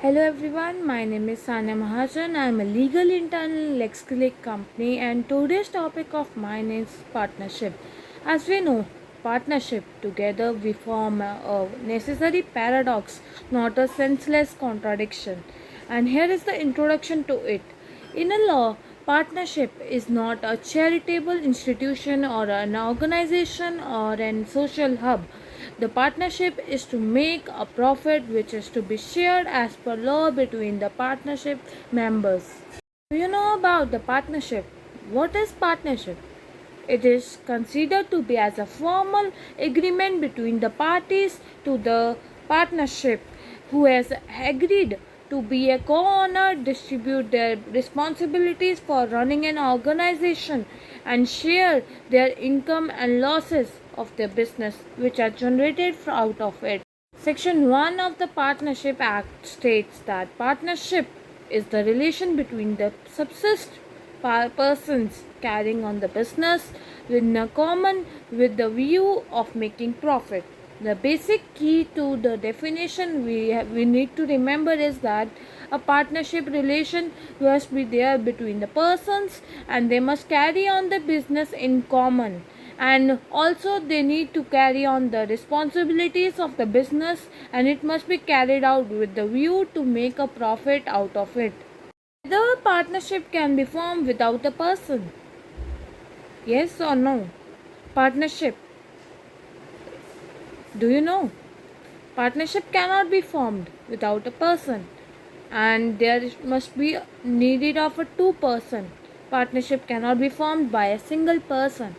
Hello everyone, my name is Sanya Mahajan. I am a legal intern in LEXCLIQ company and today's topic of mine is partnership. As we know, partnership together we form a necessary paradox, not a senseless contradiction. And here is the introduction to it. In a law, partnership is not a charitable institution or an organization or an social hub. The partnership is to make a profit which is to be shared as per law between the partnership members. Do you know about the partnership? What is partnership? It is considered to be as a formal agreement between the parties to the partnership who has agreed to be a co-owner, distribute their responsibilities for running an organization and share their income and losses of their business which are generated out of it. Section 1 of the Partnership Act states that partnership is the relation between the subsist persons carrying on the business in a common with the view of making profit. The basic key to the definition we need to remember is that a partnership relation must be there between the persons and they must carry on the business in common, and also they need to carry on the responsibilities of the business and it must be carried out with the view to make a profit out of it. The partnership can be formed without a person. Yes or no? Partnership. Do you know? Partnership cannot be formed without a person, and there must be needed of a two person. Partnership cannot be formed by a single person.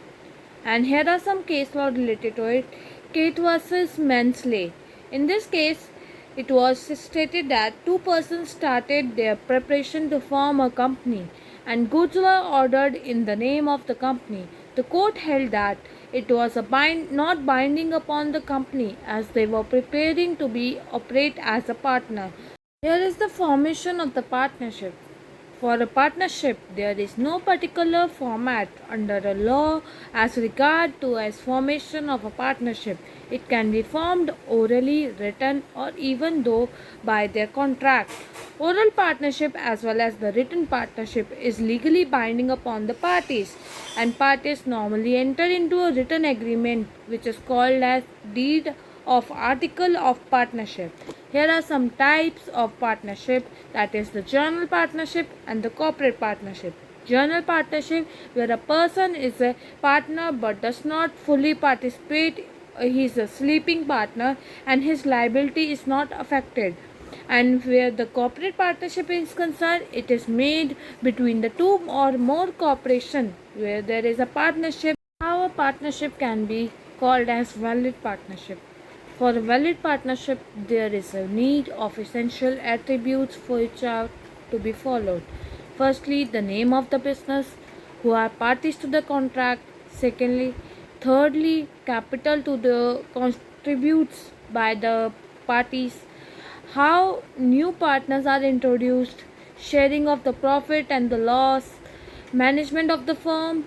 And here are some case law related to it. Kate versus Mansley. In this case, it was stated that two persons started their preparation to form a company and goods were ordered in the name of the company. The court held that it was not binding upon the company as they were preparing to be operate as a partner. Here is the formation of the partnership. For a partnership, there is no particular format under a law as regard to as formation of a partnership. It can be formed orally, written, or even though by their contract. Oral partnership as well as the written partnership is legally binding upon the parties, and parties normally enter into a written agreement which is called as deed of article of partnership. Here are some types of partnership, that is the general partnership and the corporate partnership. General partnership where a person is a partner but does not fully participate, he is a sleeping partner and his liability is not affected. And where the corporate partnership is concerned, it is made between the two or more corporation where there is a partnership. How a partnership can be called as valid partnership. For a valid partnership, there is a need of essential attributes for which are to be followed. Firstly, the name of the business, who are parties to the contract. Secondly, thirdly, capital to the contributes by the parties. How new partners are introduced, sharing of the profit and the loss, management of the firm,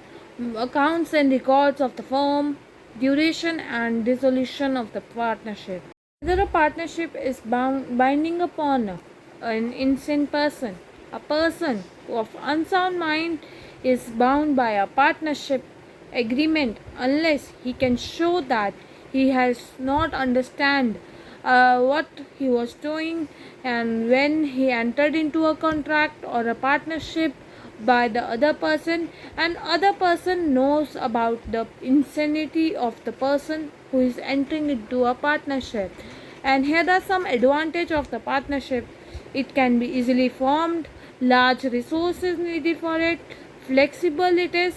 accounts and records of the firm, duration and dissolution of the partnership. Whether a partnership is binding upon an insane person, a person of unsound mind is bound by a partnership agreement unless he can show that he has not understand what he was doing and when he entered into a contract or a partnership by the other person, and other person knows about the insanity of the person who is entering into a partnership. And here are some advantage of the partnership. It can be easily formed, large resources needed for it, flexible it is,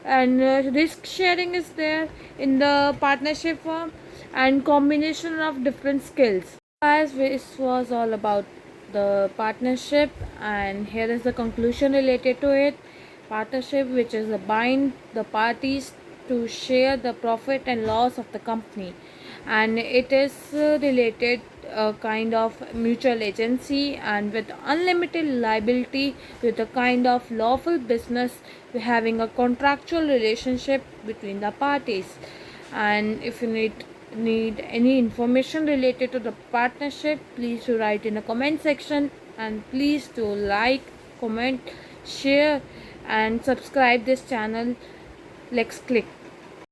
and risk sharing is there in the partnership firm, and combination of different skills. As this was all about the partnership, and here is the conclusion related to it. Partnership, which is a bind the parties to share the profit and loss of the company, and it is related a kind of mutual agency and with unlimited liability with a kind of lawful business having a contractual relationship between the parties. And if you need need any information related to the partnership, please do write in the comment section, and please do like, comment, share and subscribe this channel LEXCLIQ.